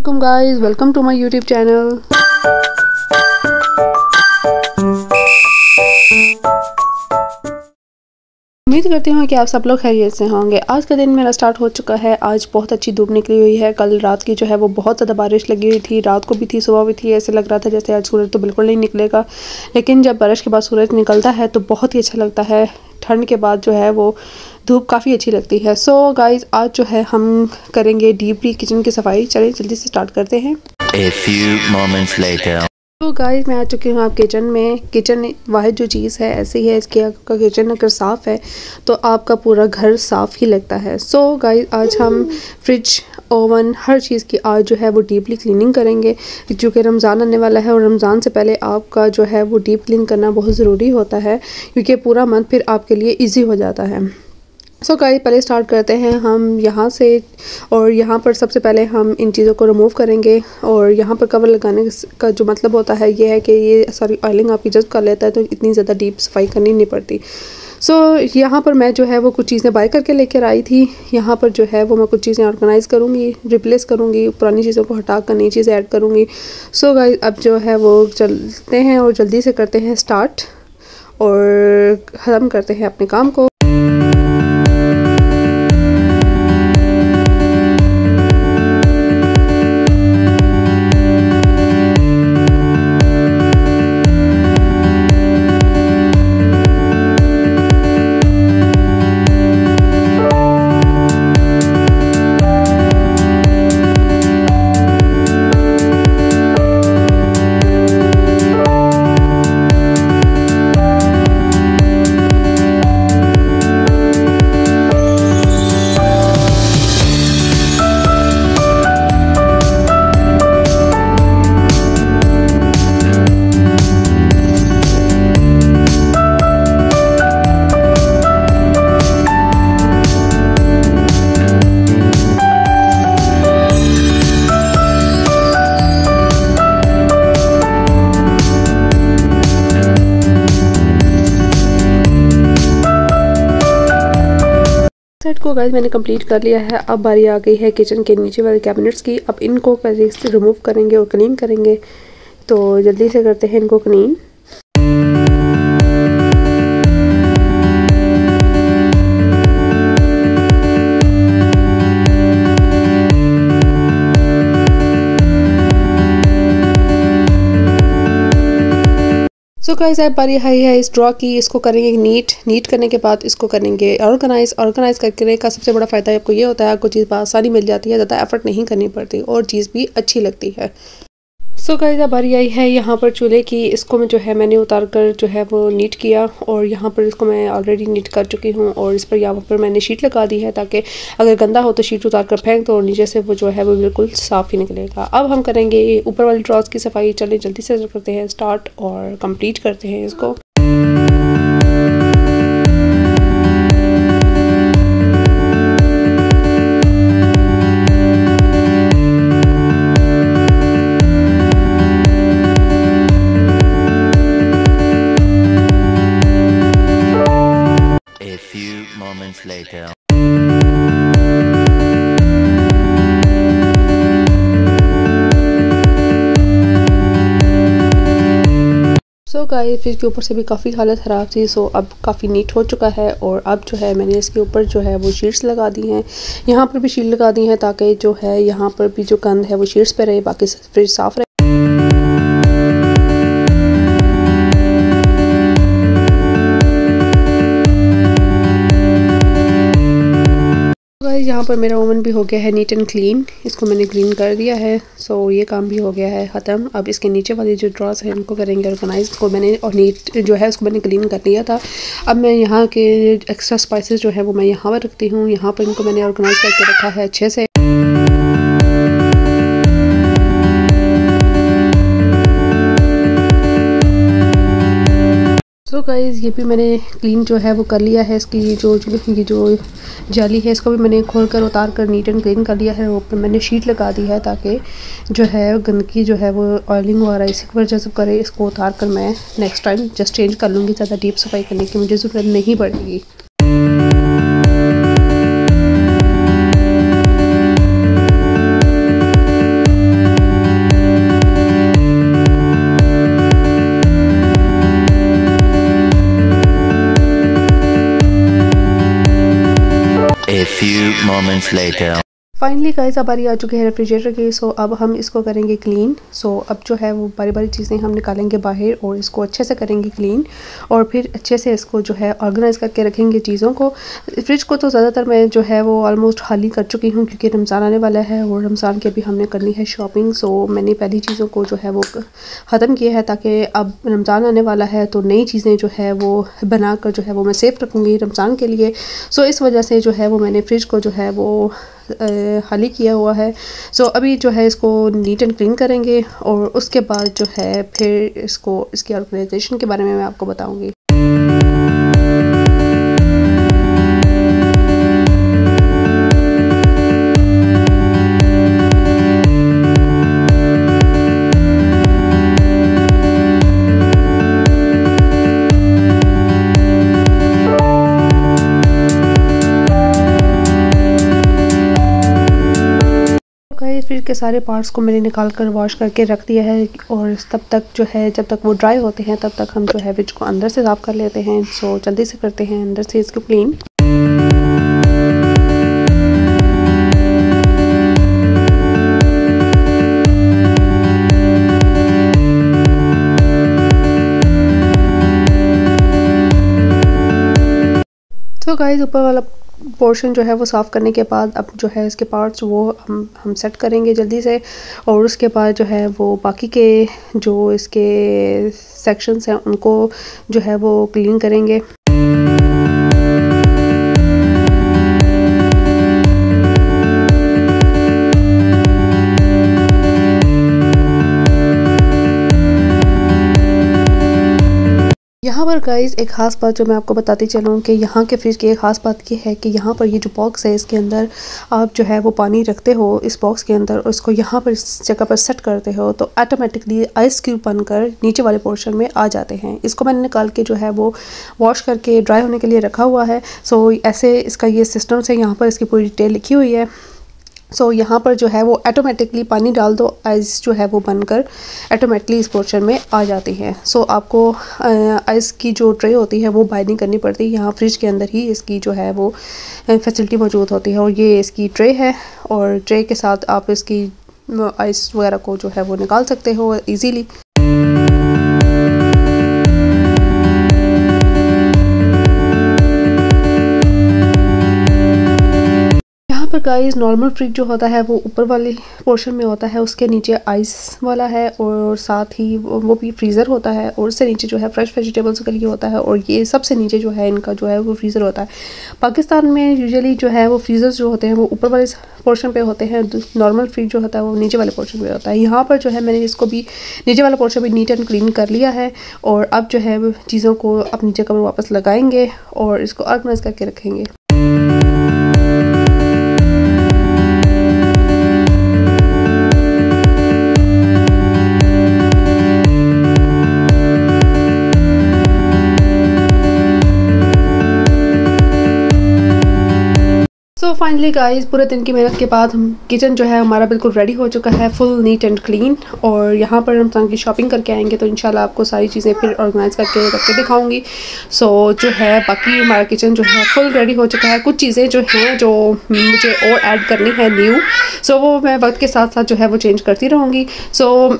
Assalamualaikum guys, welcome to my YouTube channel। उम्मीद करती हूँ कि आप सब लोग खैरियत से होंगे। आज का दिन मेरा स्टार्ट हो चुका है। आज बहुत अच्छी धूप निकली हुई है। कल रात की जो है वो बहुत ज़्यादा बारिश लगी हुई थी, रात को भी थी, सुबह भी थी। ऐसे लग रहा था जैसे आज सूरज तो बिल्कुल नहीं निकलेगा, लेकिन जब बारिश के बाद सूरज निकलता है तो बहुत ही अच्छा लगता है। ठंड के बाद जो है वो धूप काफ़ी अच्छी लगती है। सो गाइज़, आज जो है हम करेंगे डीपली किचन की सफाई। चलिए जल्दी से स्टार्ट करते हैं। A few moments later. तो गाइस, मैं आ चुकी हूँ आप किचन में। किचन वाहिद जो चीज़ है ऐसी है इसकी, आपका किचन अगर साफ़ है तो आपका पूरा घर साफ़ ही लगता है। सो गाइस, आज हम फ्रिज, ओवन, हर चीज़ की आज जो है वो डीपली क्लीनिंग करेंगे, क्योंकि रमज़ान आने वाला है और रमज़ान से पहले आपका जो है वो डीप क्लीन करना बहुत ज़रूरी होता है, क्योंकि पूरा मंथ फिर आपके लिए ईजी हो जाता है। सो गाइस, पहले स्टार्ट करते हैं हम यहाँ से। और यहाँ पर सबसे पहले हम इन चीज़ों को रिमूव करेंगे। और यहाँ पर कवर लगाने का जो मतलब होता है ये है कि ये सारी ऑयलिंग आपकी जज़्ब कर लेता है, तो इतनी ज़्यादा डीप सफाई करनी नहीं पड़ती। सो यहाँ पर मैं जो है वो कुछ चीज़ें बाय करके लेकर आई थी। यहाँ पर जो है वो मैं कुछ चीज़ें ऑर्गेनाइज़ करूँगी, रिप्लेस करूँगी, पुरानी चीज़ों को हटा कर नई चीज़ें ऐड करूँगी। सो गाइस, अब जो है वो चलते हैं और जल्दी से करते हैं स्टार्ट और ख़त्म करते हैं अपने काम को। सेट को गाइस मैंने कंप्लीट कर लिया है। अब बारी आ गई है किचन के नीचे वाले कैबिनेट्स की। अब इनको पहले से रिमूव करेंगे और क्लीन करेंगे, तो जल्दी से करते हैं इनको क्लीन। सो गाइस, अब बारी आई है इस ड्रॉ की। इसको करेंगे नीट करने के बाद इसको करेंगे ऑर्गेनाइज करने का सबसे बड़ा फ़ायदा आपको ये होता है, आपको चीज़ आसानी मिल जाती है, ज़्यादा एफर्ट नहीं करनी पड़ती और चीज़ भी अच्छी लगती है। सो गाइस, अब बारी आई है यहाँ पर चूल्हे की। इसको मैं जो है मैंने उतार कर जो है वो नीट किया और यहाँ पर इसको मैं ऑलरेडी नीट कर चुकी हूँ। और इस पर यहाँ पर मैंने शीट लगा दी है, ताकि अगर गंदा हो तो शीट उतार कर फेंक दो और नीचे से वो जो है वो बिल्कुल साफ़ ही निकलेगा। अब हम करेंगे ऊपर वाली ड्रॉज की सफाई। चले जल्दी से करते हैं स्टार्ट और कंप्लीट करते हैं इसको। Moments later. So guys, fridge के ऊपर से भी काफ़ी हालत ख़राब थी। सो अब काफ़ी नीट हो चुका है और अब जो है मैंने इसके ऊपर जो है वो शीट्स लगा दी हैं। यहाँ पर भी शीट लगा दी हैं, ताकि जो है यहाँ पर भी जो गंद है वो शीट्स पे रहे, बाकी फ्रिज साफ़ रहे। यहाँ पर मेरा ओवन भी हो गया है नीट एंड क्लीन। इसको मैंने क्लीन कर दिया है। सो ये काम भी हो गया है ख़त्म। अब इसके नीचे वाली जो ड्रॉज है इनको करेंगे ऑर्गेनाइज। को मैंने और नीट जो है उसको मैंने क्लीन कर लिया था। अब मैं यहाँ के एक्स्ट्रा स्पाइसेस जो है वो मैं यहाँ पर रखती हूँ। यहाँ पर इनको मैंने ऑर्गेनाइज करके रखा है अच्छे से। सो गाइस, ये भी मैंने क्लीन जो है वो कर लिया है। इसकी ये जो जाली है इसको भी मैंने खोल कर उतार कर नीट एंड क्लीन कर लिया है। ऊपर मैंने शीट लगा दी है, ताकि जो है गंदगी जो है वो ऑयलिंग वगैरह इसी की वजह से करे। इसको उतार कर मैं नेक्स्ट टाइम जस्ट चेंज कर लूँगी, ज़्यादा डीप सफाई करने की मुझे ज़रूरत नहीं पड़ेगी। moments later. फाइनली गाइस हमारी आ चुके हैं रेफ्रिजरेटर की। सो अब हम इसको करेंगे क्लीन। सो अब जो है वो बारी बारी चीज़ें हम निकालेंगे बाहर और इसको अच्छे से करेंगे क्लीन और फिर अच्छे से इसको जो है ऑर्गेनाइज़ करके रखेंगे चीज़ों को। फ्रिज को तो ज़्यादातर मैं जो है वो ऑलमोस्ट खाली कर चुकी हूँ क्योंकि रमज़ान आने वाला है और रमज़ान के भी हमने करनी है शॉपिंग। सो मैंने पहली चीज़ों को जो है वो ख़त्म किया है ताकि अब रमज़ान आने वाला है तो नई चीज़ें जो है वो बना कर जो है वो मैं सेफ़ रखूँगी रमज़ान के लिए। सो इस वजह से जो है वो मैंने फ्रिज को जो है वो खाली किया हुआ है। सो अभी जो है इसको नीट एंड क्लीन करेंगे और उसके बाद जो है फिर इसकी ऑर्गेनाइजेशन के बारे में मैं आपको बताऊंगी। फ्रिज के सारे पार्ट्स को मैंने निकाल कर वॉश करके रख दिया है और तब तक जो है जब तक वो ड्राई होते हैं तब तक हम जो है फ्रिज को अंदर से साफ़ कर लेते हैं। सो जल्दी से करते हैं अंदर से इसको क्लीन। तो गाइस ऊपर वाला पोर्शन जो है वो साफ़ करने के बाद अब जो है इसके पार्ट्स वो हम सेट करेंगे जल्दी से और उसके बाद जो है वो बाकी के जो इसके सेक्शंस हैं उनको जो है वो क्लीन करेंगे। यहाँ पर गाइस एक ख़ास बात जो मैं आपको बताती चलूँ कि यहाँ के फ्रिज की एक ख़ास बात ये है कि यहाँ पर ये जो बॉक्स है इसके अंदर आप जो है वो पानी रखते हो इस बॉक्स के अंदर और इसको यहाँ पर इस जगह पर सेट करते हो तो ऑटोमेटिकली आइस क्यूब बनकर नीचे वाले पोर्शन में आ जाते हैं। इसको मैंने निकाल के जो है वो वॉश करके ड्राई होने के लिए रखा हुआ है। सो ऐसे इसका ये सिस्टम से यहाँ पर इसकी पूरी डिटेल लिखी हुई है। सो यहाँ पर जो है वो ऑटोमेटिकली पानी डाल दो आइस जो है वो बनकर ऑटोमेटिकली इस पोर्शन में आ जाती है। सो आपको आइस की जो ट्रे होती है वो बाय नहीं करनी पड़ती, यहाँ फ्रिज के अंदर ही इसकी जो है वो फैसिलिटी मौजूद होती है। और ये इसकी ट्रे है और ट्रे के साथ आप इसकी आइस वगैरह को जो है वो निकाल सकते हो ईज़िली। पर गाइस नॉर्मल फ्रिज जो होता है वो ऊपर वाले पोर्शन में होता है, उसके नीचे आइस वाला है और साथ ही वो भी फ्रीज़र होता है और उससे नीचे जो है फ्रेश वेजिटेबल्स के लिए होता है और ये सबसे नीचे जो है इनका जो है वो फ्रीज़र होता है। पाकिस्तान में यूजुअली जो है वो फ्रीज़र्स जो होते हैं वो ऊपर वाले पोर्शन पे होते हैं, नॉर्मल फ्रिज जो होता है वो नीचे वाले पोर्शन पे होता है। यहाँ पर जो है मैंने इसको भी नीचे वाला पोर्शन भी नीट एंड क्लीन कर लिया है और अब जो है चीज़ों को अपनी जगह पर वापस लगाएंगे और इसको ऑर्गेनाइज करके रखेंगे। सो फाइनली गाइस पूरे दिन की मेहनत के बाद हम किचन जो है हमारा बिल्कुल रेडी हो चुका है, फुल नीट एंड क्लीन। और यहाँ पर रमज़ान की शॉपिंग करके आएंगे तो इंशाल्लाह आपको सारी चीज़ें फिर ऑर्गेनाइज़ करके रख के दिखाऊंगी। सो जो है बाकी हमारा किचन जो है फुल रेडी हो चुका है। कुछ चीज़ें जो हैं जो मुझे और ऐड करनी है न्यू, सो वो मैं वक्त के साथ साथ जो है वो चेंज करती रहूँगी। सो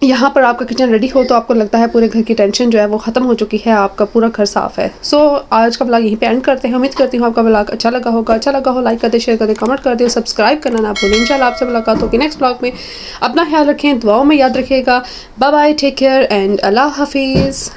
यहाँ पर आपका किचन रेडी हो तो आपको लगता है पूरे घर की टेंशन जो है वो ख़त्म हो चुकी है, आपका पूरा घर साफ़ है। सो आज का व्लॉग यहीं पे एंड करते हैं। उम्मीद करती हूँ आपका व्लॉग अच्छा लगा होगा। अच्छा लगा हो लाइक कर दे, शेयर कर दे, कमेंट कर दे, सब्सक्राइब करना ना भूलें। इंशाल्लाह आपसे मुलाकात होगी नेक्स्ट व्लॉग में। अपना ख्याल रखें, दुआओं में याद रखिएगा। Bye bye, take care and अल्लाह हाफिज़।